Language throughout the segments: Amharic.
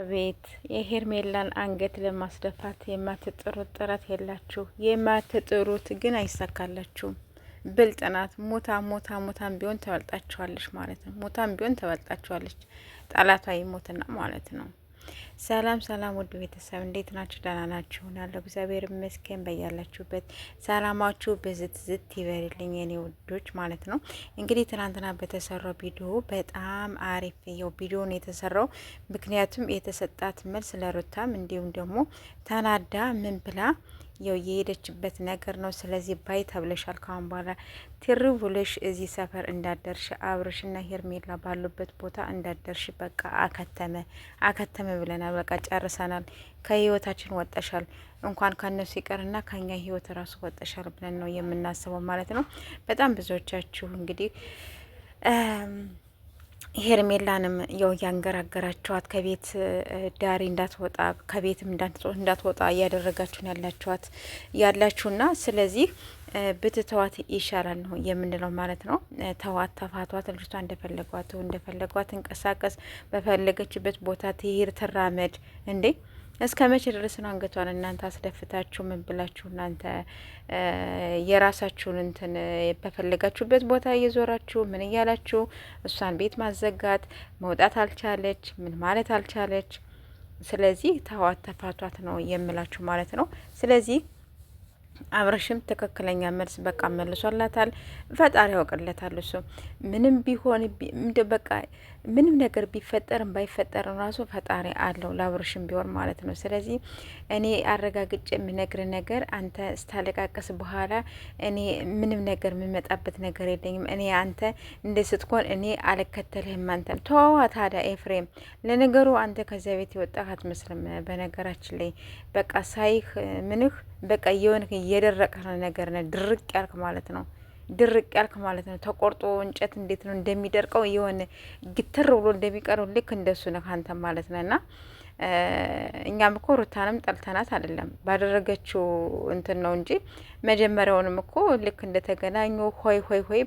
አቤት የሄርሜላን አንገት ለማስደፋት የማትጥሩት ጥረት የላችሁ። የማትጥሩት ግን አይሳካላችሁም። ብልጥ ናት። ሞታም ቢሆን ተበልጣችኋለች ማለት ነው። ሞታም ቢሆን ተበልጣችኋለች። ጠላቷ ይሞትና ማለት ነው። ሰላም ውድ ቤተሰብ እንዴት ናችሁ? ደህና ናችሁ? ናለሁ እግዚአብሔር ይመስገን። በያላችሁበት ሰላማችሁ ዝት ይበልልኝ የኔ ውዶች ማለት ነው። እንግዲህ ትናንትና በተሰራው ቪዲዮ በጣም አሪፍ ቪዲዮ ነው የተሰራው። ምክንያቱም የተሰጣት መልስ ለሩታም እንዲሁም ደግሞ ተናዳ ምን ብላ የሄደችበት ነገር ነው። ስለዚህ ባይ ተብለሻል። ካሁን በኋላ ትር ብለሽ እዚህ ሰፈር እንዳደርሽ አብርሽና ሄርሜላ ባሉበት ቦታ እንዳደርሽ በቃ አከተመ ብለናል። በቃ ጨርሰናል። ከህይወታችን ወጠሻል። እንኳን ከነሱ ይቀርና ከኛ ህይወት ራሱ ወጠሻል ብለን ነው የምናስበው ማለት ነው። በጣም ብዙዎቻችሁ እንግዲህ ሄርሜላንም ያንገራገራችኋት ከቤት ዳሪ እንዳትወጣ ከቤትም እንዳትወጣ እያደረጋችሁን ያላችሁና ስለዚህ ብትተዋት ይሻላል ነው የምንለው ማለት ነው። ተዋት፣ ተፋቷት። ልጅቷ እንደፈለጓት እንቀሳቀስ፣ በፈለገችበት ቦታ ትሄድ፣ ትራመድ። እንዴ እስከ መቼ ድረስ ነው አንገቷን እናንተ አስደፍታችሁ ምን ብላችሁ እናንተ የራሳችሁን እንትን በፈለጋችሁበት ቦታ እየዞራችሁ ምን እያላችሁ እሷን ቤት ማዘጋት፣ መውጣት አልቻለች፣ ምን ማለት አልቻለች። ስለዚህ ተዋት፣ ተፋቷት ነው የምላችሁ ማለት ነው። ስለዚህ አብረሽም ትክክለኛ መልስ በቃ መልሶላታል። ፈጣሪ ያውቅለታል። እሱ ምንም ቢሆን በቃ ምንም ነገር ቢፈጠርም ባይፈጠርም ራሱ ፈጣሪ አለው ለአብረሽም ቢሆን ማለት ነው። ስለዚህ እኔ አረጋግጬ የምነግር ነገር አንተ ስታለቃቀስ በኋላ እኔ ምንም ነገር የምመጣበት ነገር የለኝም። እኔ አንተ እንደ ስትኮን እኔ አልከተልህም። አንተን ተዋ ታዲያ ኤፍሬም። ለነገሩ አንተ ከዚያ ቤት የወጣህ አትመስልም። በነገራችን ላይ በቃ ሳይህ ምንህ በቃ የሆንክ እየደረቀ ነገር ነው። ድርቅ ያልክ ማለት ነው። ተቆርጦ እንጨት እንዴት ነው እንደሚደርቀው የሆነ ግትር ብሎ እንደሚቀረው ልክ እንደሱ ነው አንተ ማለት ነውና እኛም እኮ ሩታንም ጠልተናት አይደለም ባደረገችው እንትን ነው እንጂ መጀመሪያውንም እኮ ልክ እንደተገናኙ ሆይ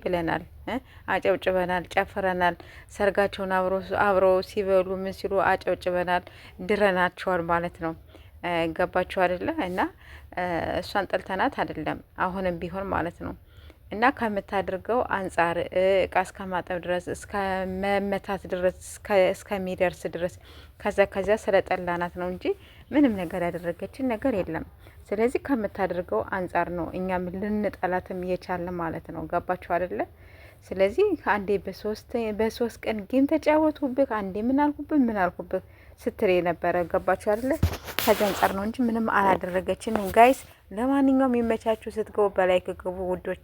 ብለናል፣ አጨብጭበናል፣ ጨፍረናል። ሰርጋቸውን አብረው ሲበሉ ምን ሲሉ አጨብጭበናል፣ ድረናቸዋል ማለት ነው። ገባችሁ አይደለ? እና እሷን ጠልተናት አይደለም አሁንም ቢሆን ማለት ነው። እና ከምታደርገው አንጻር እቃ እስከ ማጠብ ድረስ እስከ መመታት ድረስ እስከሚደርስ ድረስ ከዚያ ስለ ጠላናት ነው እንጂ ምንም ነገር ያደረገችን ነገር የለም። ስለዚህ ከምታደርገው አንጻር ነው እኛም ልንጠላትም እየቻልን ማለት ነው። ገባችሁ አይደለ? ስለዚህ አንዴ በሶስት ቀን ጌም ተጫወቱብህ፣ አንዴ ምን አልኩብህ ስትል የነበረ ገባችሁ አይደለ? ከዚህ አንጻር ነው እንጂ ምንም አላደረገችንም ጋይስ። ለማንኛውም የሚመቻችሁ ስትገቡ በላይክ ግቡ ውዶች።